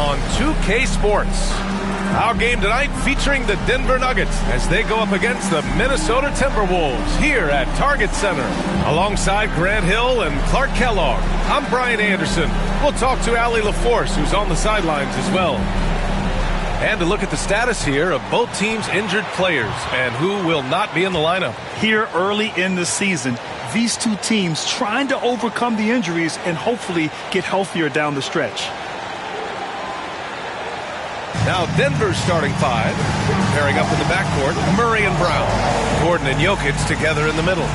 on 2K Sports. Our game tonight featuring the Denver Nuggets as they go up against the Minnesota Timberwolves here at Target Center. Alongside Grant Hill and Clark Kellogg, I'm Brian Anderson. We'll talk to Allie LaForce, who's on the sidelines as well. And to look at the status here of both teams' injured players and who will not be in the lineup. Here early in the season, these two teams trying to overcome the injuries and hopefully get healthier down the stretch. Now Denver's starting five. Pairing up in the backcourt, Murray and Brown. Gordon and Jokic together in the middle.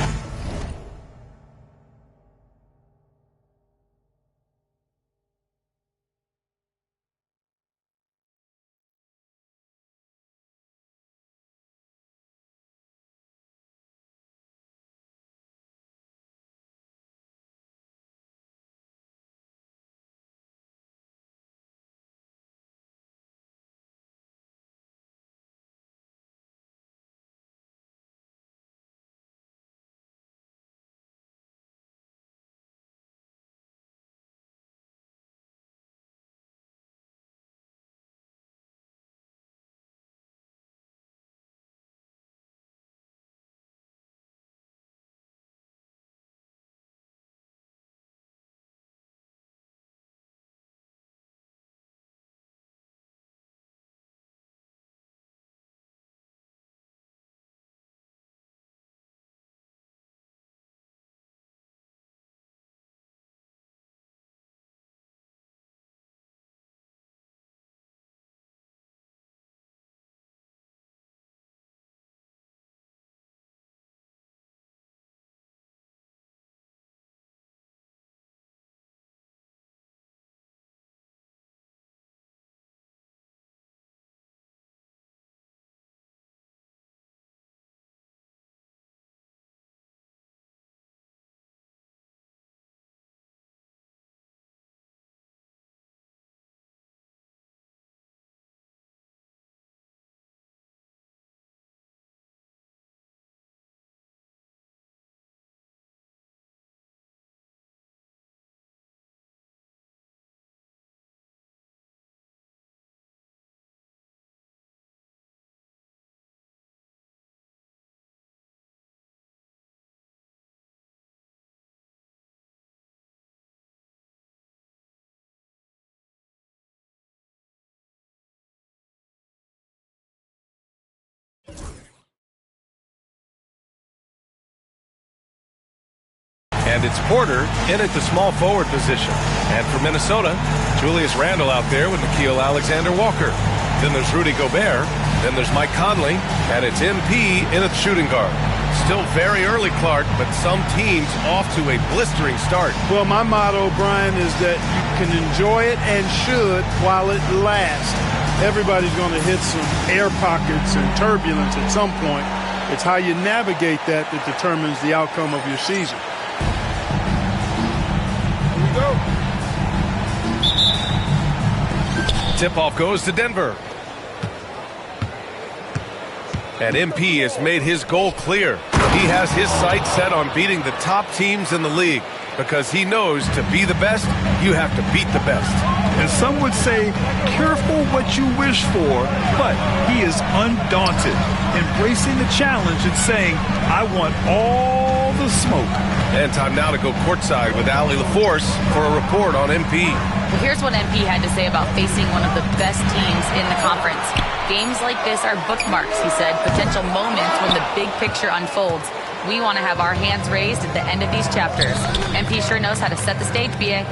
And it's Porter in at the small forward position. And for Minnesota, Julius Randle out there with Nickeil Alexander-Walker. Then there's Rudy Gobert. Then there's Mike Conley. And it's MP in at the shooting guard. Still very early, Clark, but some teams off to a blistering start. Well, my motto, Brian, is that you can enjoy it and should while it lasts. Everybody's going to hit some air pockets and turbulence at some point. It's how you navigate that determines the outcome of your season. Tip-off goes to Denver. And MP has made his goal clear. He has his sights set on beating the top teams in the league because he knows to be the best, you have to beat the best. And some would say, careful what you wish for, but he is undaunted, embracing the challenge and saying, I want all the smoke. And time now to go courtside with Allie LaForce for a report on MP. Well, here's what MP had to say about facing one of the best teams in the conference. Games like this are bookmarks, he said, potential moments when the big picture unfolds. We want to have our hands raised at the end of these chapters. MP sure knows how to set the stage, BA.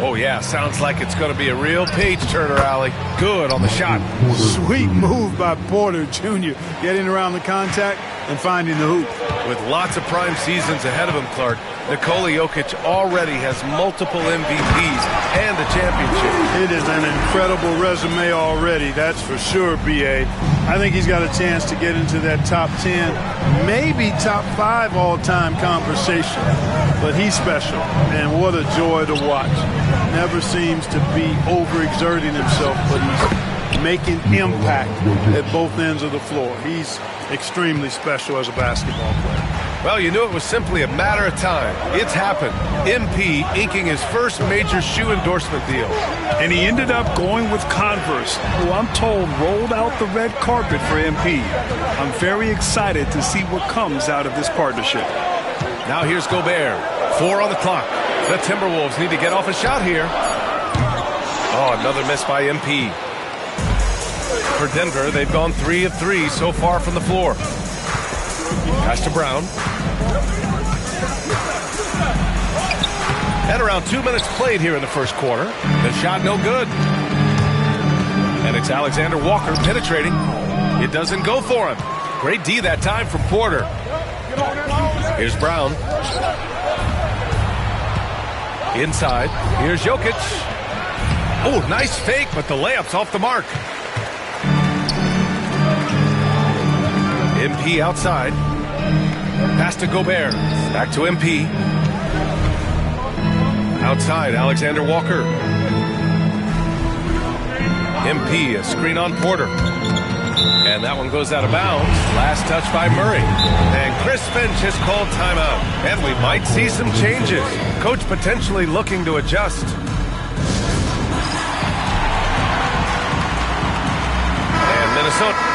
Oh, yeah, sounds like it's going to be a real page-turner, Allie. Good on the shot. Sweet move by Porter Jr., getting around the contact and finding the hoop. With lots of prime seasons ahead of him, Clark, Nikola Jokic already has multiple MVPs and a championship. It is an incredible resume already, that's for sure, B.A. I think he's got a chance to get into that top 10, maybe top 5 all-time conversation. But he's special, and what a joy to watch. Never seems to be overexerting himself, but he's making impact at both ends of the floor. He's extremely special as a basketball player. Well, you knew it was simply a matter of time. It's happened. MP inking his first major shoe endorsement deal. And he ended up going with Converse, who I'm told rolled out the red carpet for MP. I'm very excited to see what comes out of this partnership. Now here's Gobert. 4 on the clock. The Timberwolves need to get off a shot here. Oh, another miss by MP. For Denver, they've gone 3 of 3 so far from the floor. Pass to Brown. And around 2 minutes played here in the first quarter. The shot no good. And it's Alexander Walker penetrating. It doesn't go for him. Great D that time from Porter. Here's Brown. Inside. Here's Jokic. Oh, nice fake, but the layup's off the mark. MP outside. Pass to Gobert. Back to MP. Outside, Alexander Walker. MP, a screen on Porter. And that one goes out of bounds. Last touch by Murray. And Chris Finch has called timeout. And we might see some changes. Coach potentially looking to adjust. And Minnesota.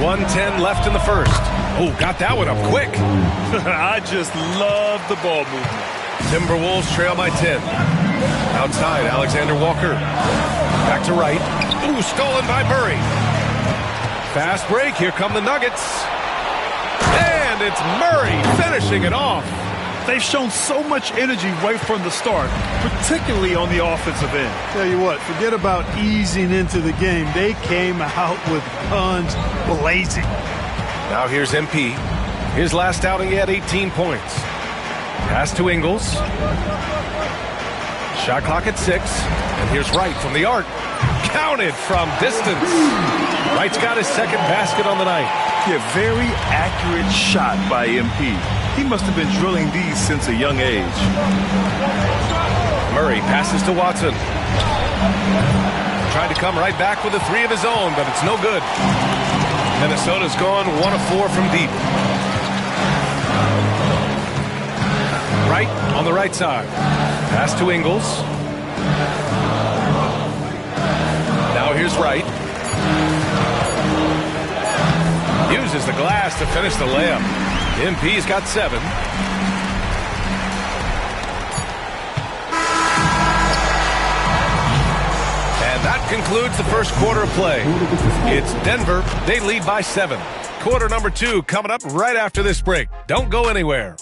.110 left in the first. Oh, got that one up quick. I just love the ball movement. Timberwolves trail by 10. Outside, Alexander Walker. Back to right. Ooh, stolen by Murray. Fast break. Here come the Nuggets. And it's Murray finishing it off. They've shown so much energy right from the start, particularly on the offensive end. Tell you what, forget about easing into the game. They came out with guns blazing. Now here's MP. His last outing, he had 18 points. Pass to Ingles. Shot clock at 6. And here's Wright from the arc. Counted from distance. Wright's got his second basket on the night. Yeah, very accurate shot by MP. He must have been drilling these since a young age. Murray passes to Watson. Tried to come right back with a 3 of his own, but it's no good. Minnesota's gone 1 of 4 from deep. Wright on the right side. Pass to Ingles. Now here's Wright. Uses the glass to finish the layup. MP's got 7. And that concludes the first quarter of play. It's Denver. They lead by 7. Quarter number 2 coming up right after this break. Don't go anywhere.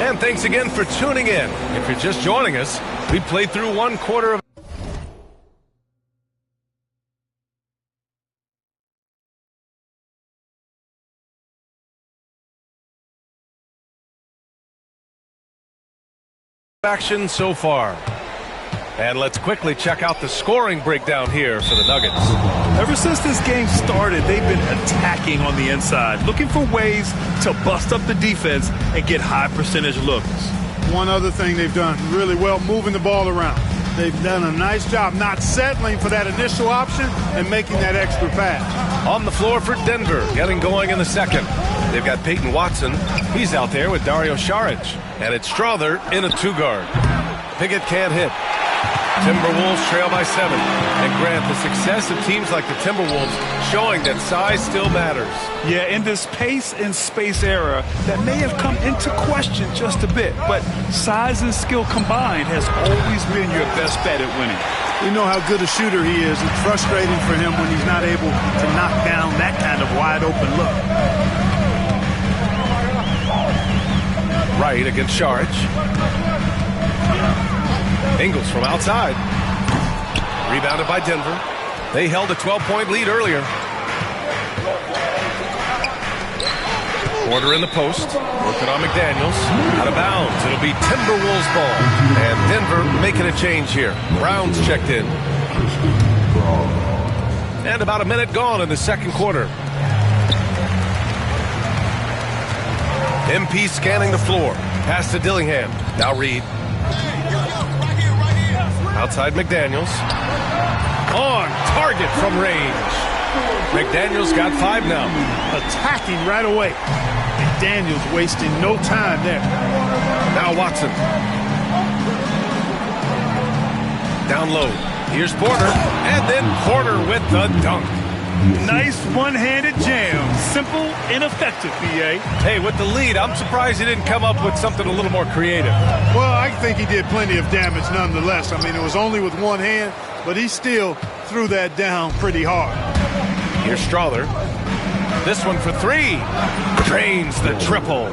And thanks again for tuning in. If you're just joining us, we played through one quarter of action so far. And let's quickly check out the scoring breakdown here for the Nuggets. Ever since this game started, they've been attacking on the inside, looking for ways to bust up the defense and get high percentage looks. One other thing they've done really well, moving the ball around. They've done a nice job not settling for that initial option and making that extra pass. On the floor for Denver, getting going in the second. They've got Peyton Watson. He's out there with Dario Saric. And it's Strother in a two-guard. Pickett can't hit. Timberwolves trail by 7. And Grant, the success of teams like the Timberwolves showing that size still matters. Yeah, in this pace and space era, that may have come into question just a bit, but size and skill combined has always been your best bet at winning. We know how good a shooter he is. It's frustrating for him when he's not able to knock down that kind of wide-open look. Right against Saric. Ingles from outside. Rebounded by Denver. They held a 12-point lead earlier. Porter in the post. Working on McDaniels. Out of bounds. It'll be Timberwolves ball. And Denver making a change here. Brown's checked in. And about a minute gone in the second quarter. MP scanning the floor. Pass to Dillingham. Now Reed. Outside McDaniels. On target from range. McDaniels got 5 now. Attacking right away. McDaniels wasting no time there. Now Watson. Down low. Here's Porter. And then Porter with the dunk. Nice one-handed jam. Simple and effective, B.A. Hey, with the lead, I'm surprised he didn't come up with something a little more creative. Well, I think he did plenty of damage nonetheless. I mean, it was only with one hand, but he still threw that down pretty hard. Here's Strother. This one for 3. Drains the triple.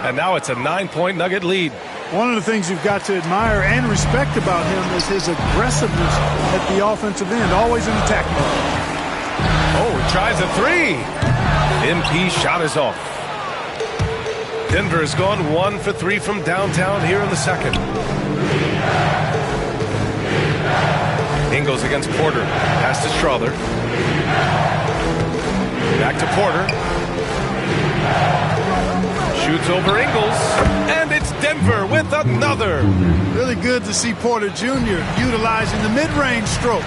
And now it's a 9-point Nugget lead. One of the things you've got to admire and respect about him is his aggressiveness at the offensive end, always in attack mode. Oh, he tries a 3. MP shot is off. Denver has gone 1 for 3 from downtown here in the second. Ingles against Porter. Pass to Strother. Back to Porter. Shoots over Ingles. And it's Denver with another. Really good to see Porter Jr. utilizing the mid-range stroke.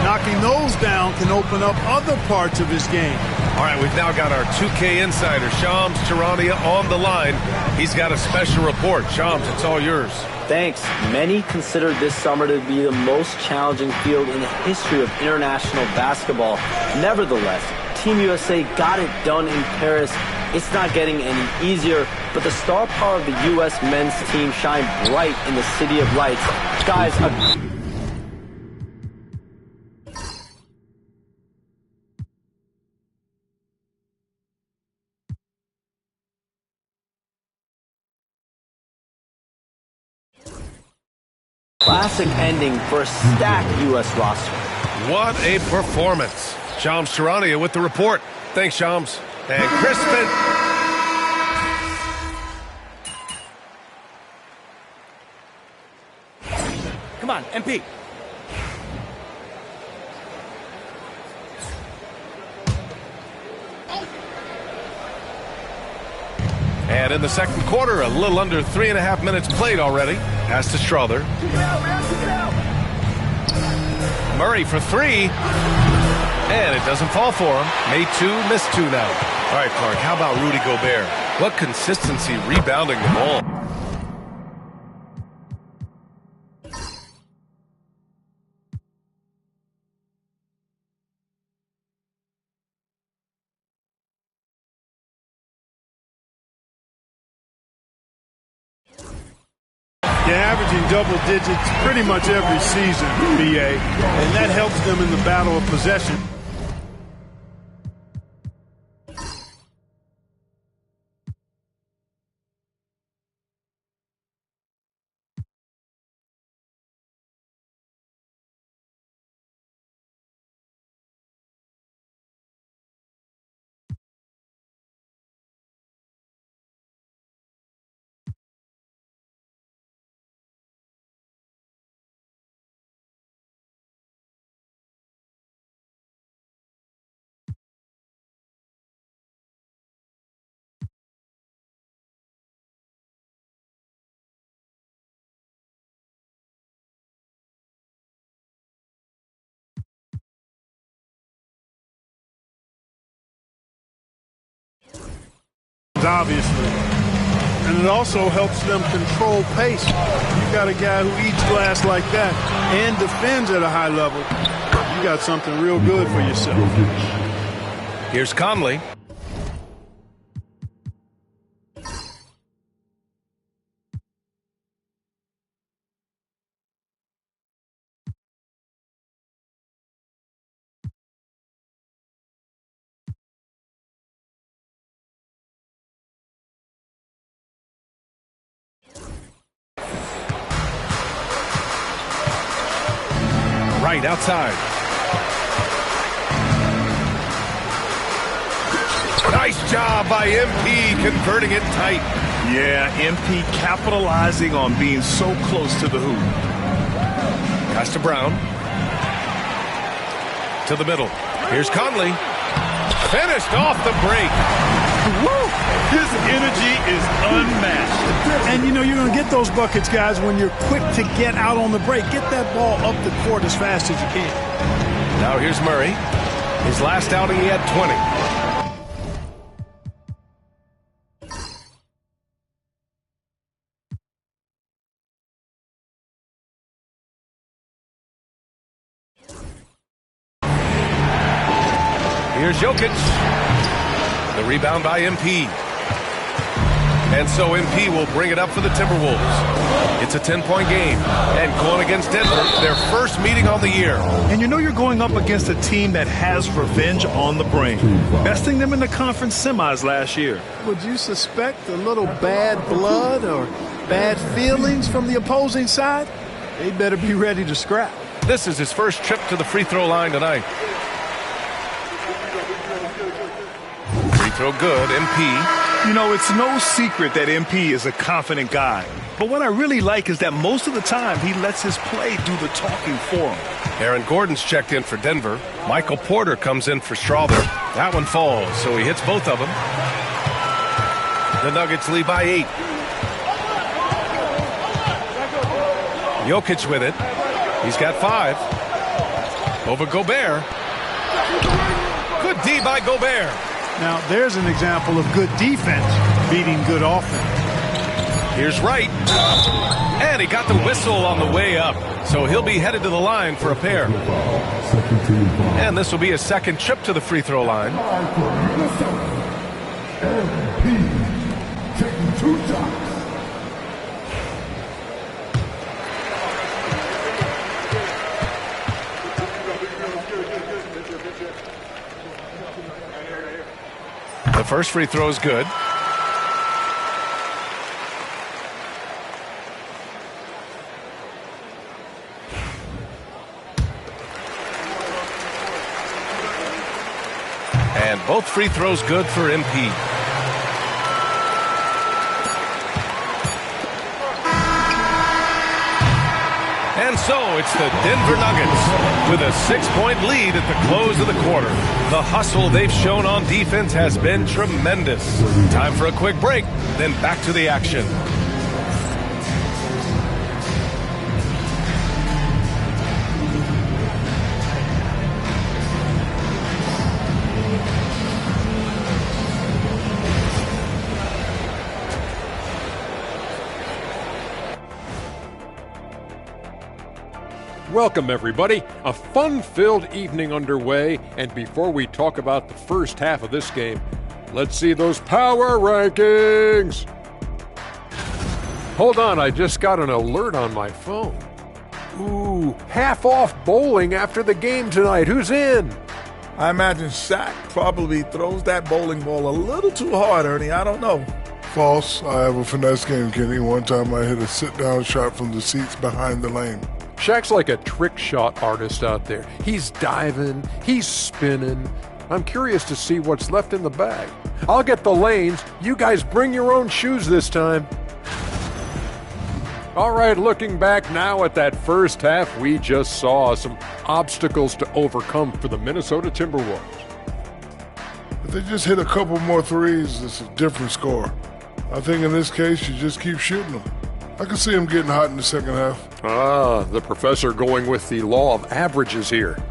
Knocking those down can open up other parts of his game. All right, we've now got our 2K insider, Shams Charania, on the line. He's got a special report. Shams, it's all yours. Thanks. Many consider this summer to be the most challenging field in the history of international basketball. Nevertheless, Team USA got it done in Paris. It's not getting any easier, but the star power of the U.S. men's team shined bright in the City of Lights. Guys, classic ending for a stacked U.S. roster. What a performance. Shams Charania with the report. Thanks, Shams. And Crispin. Come on, MP. And in the second quarter, a little under 3.5 minutes played already. Pass to Strother. Murray for 3. And it doesn't fall for him. Made 2, missed 2 now. All right, Clark, how about Rudy Gobert? What consistency rebounding the ball. They're averaging double digits pretty much every season, BA, and that helps them in the battle of possession. obviously. And it also helps them control pace. You got a guy who eats glass like that and defends at a high level. You got something real good for yourself. Here's Conley. Right outside. Nice job by MP converting it tight. Yeah, MP capitalizing on being so close to the hoop. Pass to Brown. To the middle. Here's Conley. Finished off the break. Woo! His energy is unmatched. And, you know, you're going to get those buckets, guys, when you're quick to get out on the break. Get that ball up the court as fast as you can. Now here's Murray. His last outing, he had 20. Here's Jokic. The rebound by MP. And so MP will bring it up for the Timberwolves. It's a 10-point game. And going against Denver, their first meeting on the year. And you know you're going up against a team that has revenge on the brain. Besting them in the conference semis last year. Would you suspect a little bad blood or bad feelings from the opposing side? They better be ready to scrap. This is his first trip to the free throw line tonight. Free throw good, MP. You know, it's no secret that MP is a confident guy. But what I really like is that most of the time he lets his play do the talking for him. Aaron Gordon's checked in for Denver. Michael Porter comes in for Strawther. That one falls, so he hits both of them. The Nuggets lead by 8. Jokic with it. He's got 5. Over Gobert. Good D by Gobert. Now, there's an example of good defense beating good offense. Here's Wright. And he got the whistle on the way up. So he'll be headed to the line for a pair. And this will be his second trip to the free throw line. Taking 2 shots. The first free throw is good. And both free throws good for MP. And so it's the Denver Nuggets with a 6-point lead at the close of the quarter. The hustle they've shown on defense has been tremendous. Time for a quick break, then back to the action. Welcome, everybody. A fun-filled evening underway, and before we talk about the first half of this game, let's see those power rankings. Hold on, I just got an alert on my phone. Ooh, half-off bowling after the game tonight. Who's in? I imagine Shaq probably throws that bowling ball a little too hard, Ernie. I don't know. False. I have a finesse game, Kenny. One time I hit a sit-down shot from the seats behind the lane. Shaq's like a trick shot artist out there. He's diving, he's spinning. I'm curious to see what's left in the bag. I'll get the lanes. You guys bring your own shoes this time. All right, looking back now at that first half, we just saw some obstacles to overcome for the Minnesota Timberwolves. If they just hit a couple more threes, it's a different score. I think in this case, you just keep shooting them. I can see him getting hot in the second half. Ah, the professor going with the law of averages here.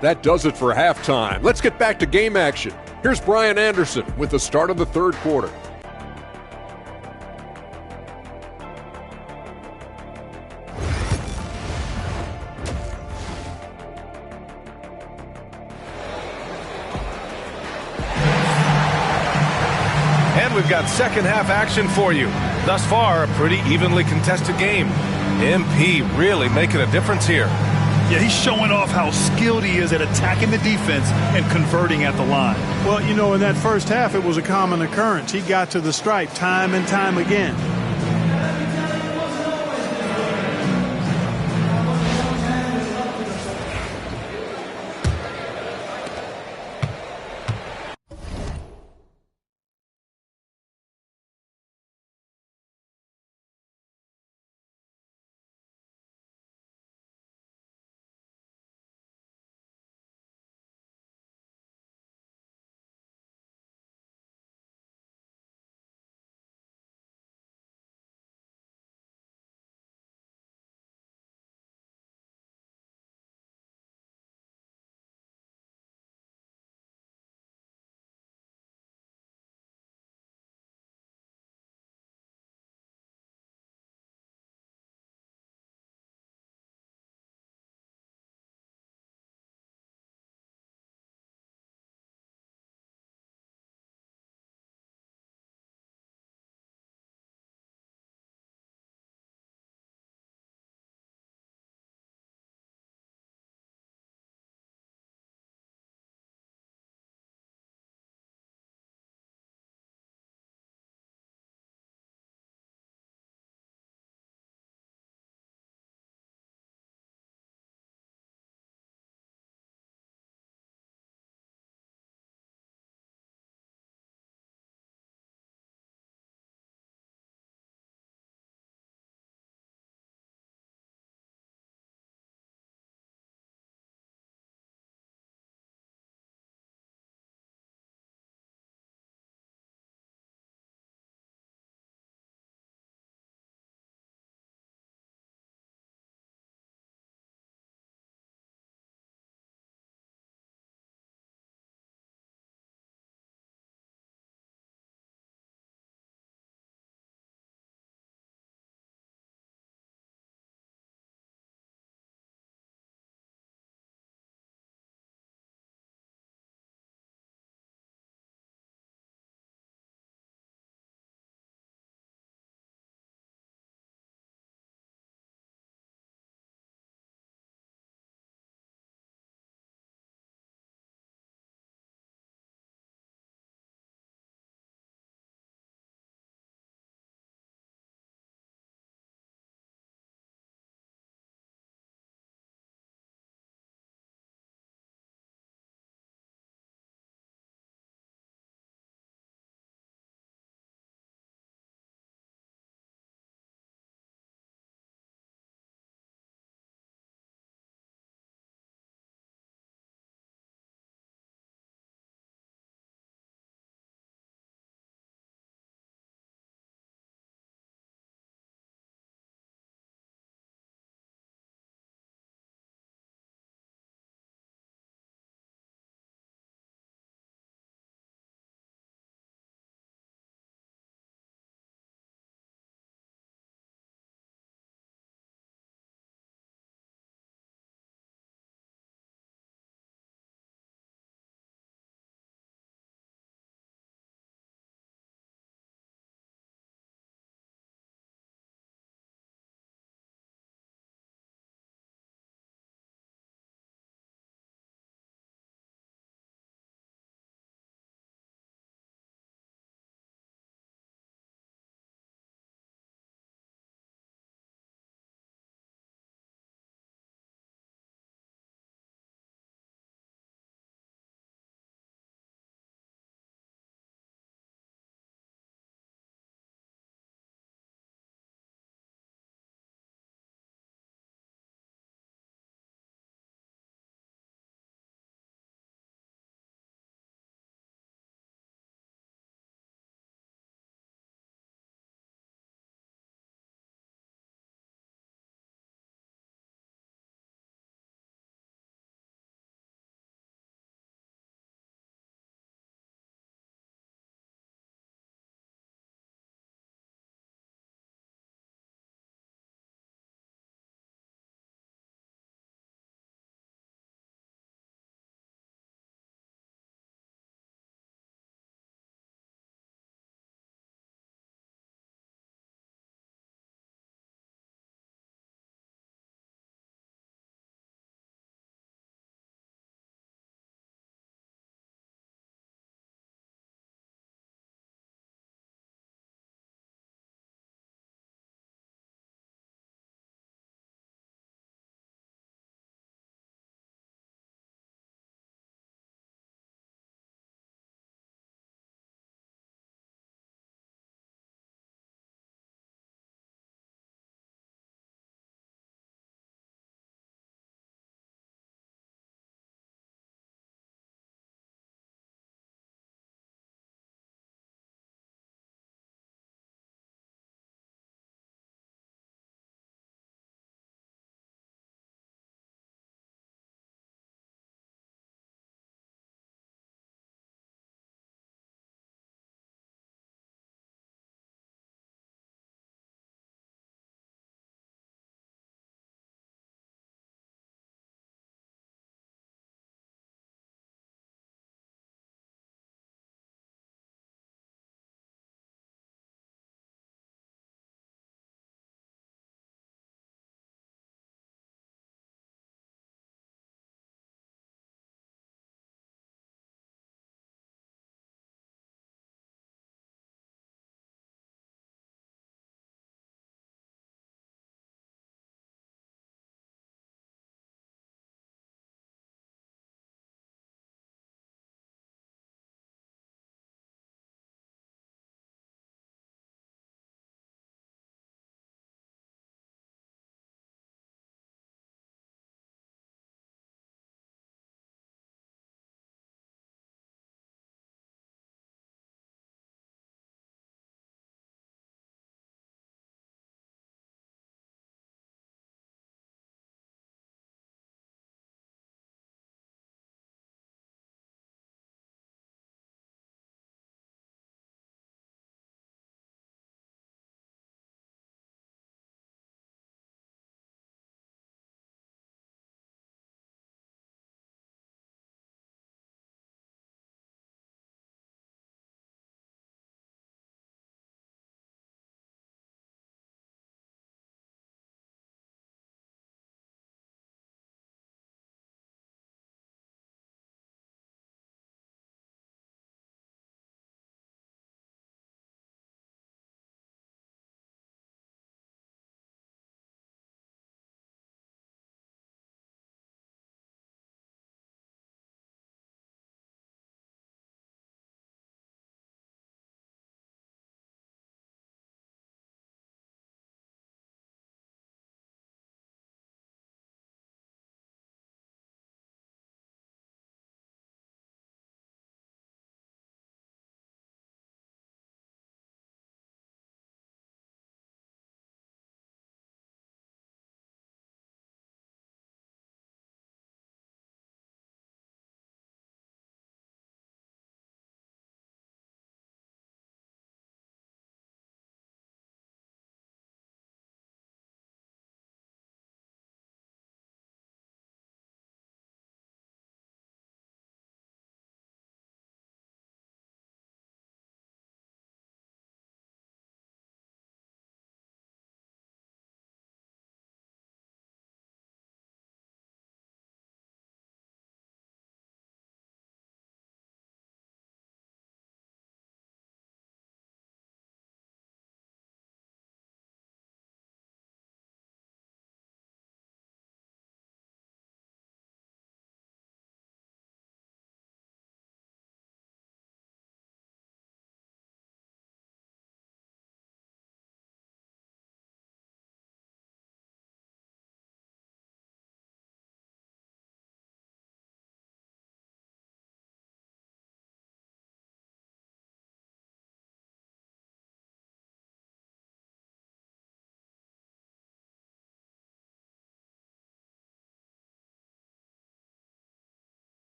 That does it for halftime. Let's get back to game action. Here's Brian Anderson with the start of the third quarter. And we've got second half action for you. Thus far, a pretty evenly contested game. MP really making a difference here. Yeah, he's showing off how skilled he is at attacking the defense and converting at the line. Well, you know, in that first half, it was a common occurrence. He got to the stripe time and time again.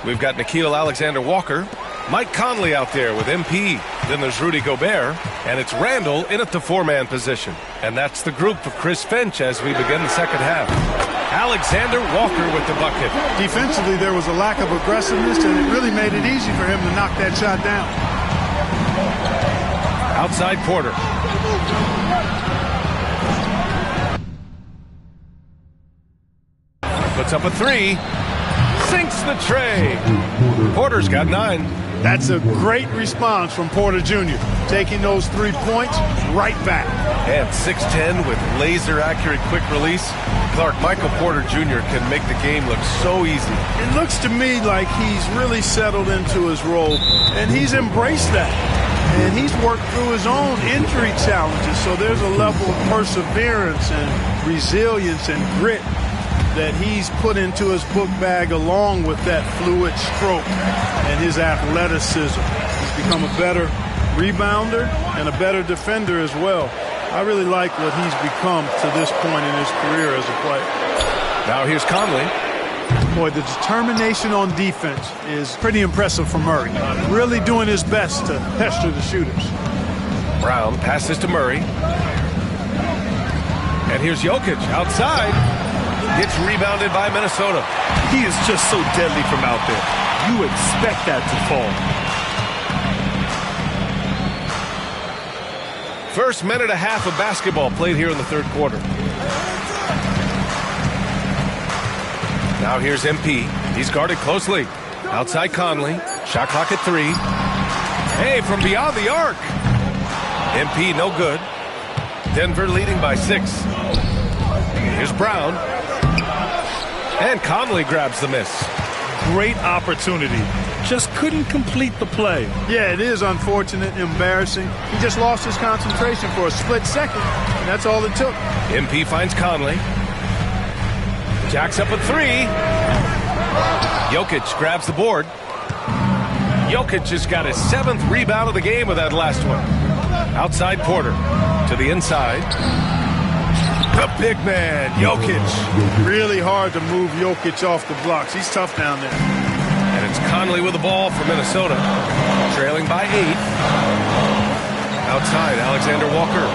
We've got Nickeil Alexander-Walker, Mike Conley out there with MP. Then there's Rudy Gobert, and it's Randall in at the four-man position. And that's the group for Chris Finch as we begin the second half. Alexander-Walker with the bucket. Defensively, there was a lack of aggressiveness, and it really made it easy for him to knock that shot down. Outside Porter. Puts up a three. Sinks the tray. Porter's got 9. That's a great response from Porter Jr. Taking those 3 points right back. And 6'10" with laser-accurate quick release. Clark, Michael Porter Jr. can make the game look so easy. It looks to me like he's really settled into his role, and he's embraced that. And he's worked through his own injury challenges, so there's a level of perseverance and resilience and grit that he's put into his book bag along with that fluid stroke and his athleticism. He's become a better rebounder and a better defender as well. I really like what he's become to this point in his career as a player. Now here's Conley. Boy, the determination on defense is pretty impressive from Murray. Really doing his best to pester the shooters. Brown passes to Murray. And here's Jokic outside. Gets rebounded by Minnesota. He is just so deadly from out there. You expect that to fall. First minute and a half of basketball played here in the third quarter. Now here's MP. He's guarded closely. Outside Conley. Shot clock at 3. Hey, from beyond the arc. MP no good. Denver leading by 6. Here's Brown. And Conley grabs the miss. Great opportunity. Just couldn't complete the play. Yeah, it is unfortunate, embarrassing. He just lost his concentration for a split second, and that's all it took. MP finds Conley. Jacks up a 3. Jokic grabs the board. Jokic just got his 7th rebound of the game with that last one. Outside Porter. To the inside. The big man, Jokic. Really hard to move Jokic off the blocks. He's tough down there. And it's Conley with the ball for Minnesota. Trailing by 8. Outside, Alexander-Walker.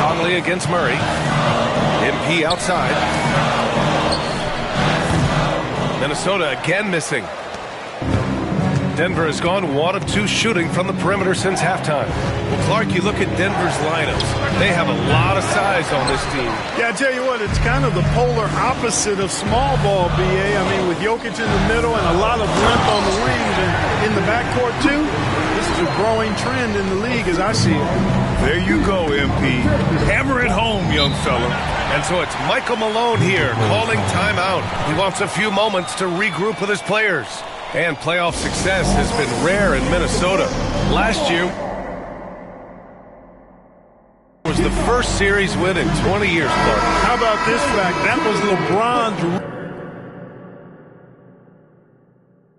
Conley against Murray. MP outside. Minnesota again missing. Denver has gone 1 of 2 shooting from the perimeter since halftime. Well, Clark, you look at Denver's lineups. They have a lot of size on this team. Yeah, I tell you what, it's kind of the polar opposite of small ball, BA. I mean, with Jokic in the middle and a lot of length on the wings and in the backcourt, too, this is a growing trend in the league as I see it. There you go, MP. Hammer it home, young fella. And so it's Michael Malone here calling timeout. He wants a few moments to regroup with his players. And playoff success has been rare in Minnesota. Last year was the first series win in 20 years, Clark. How about this fact? That was LeBron's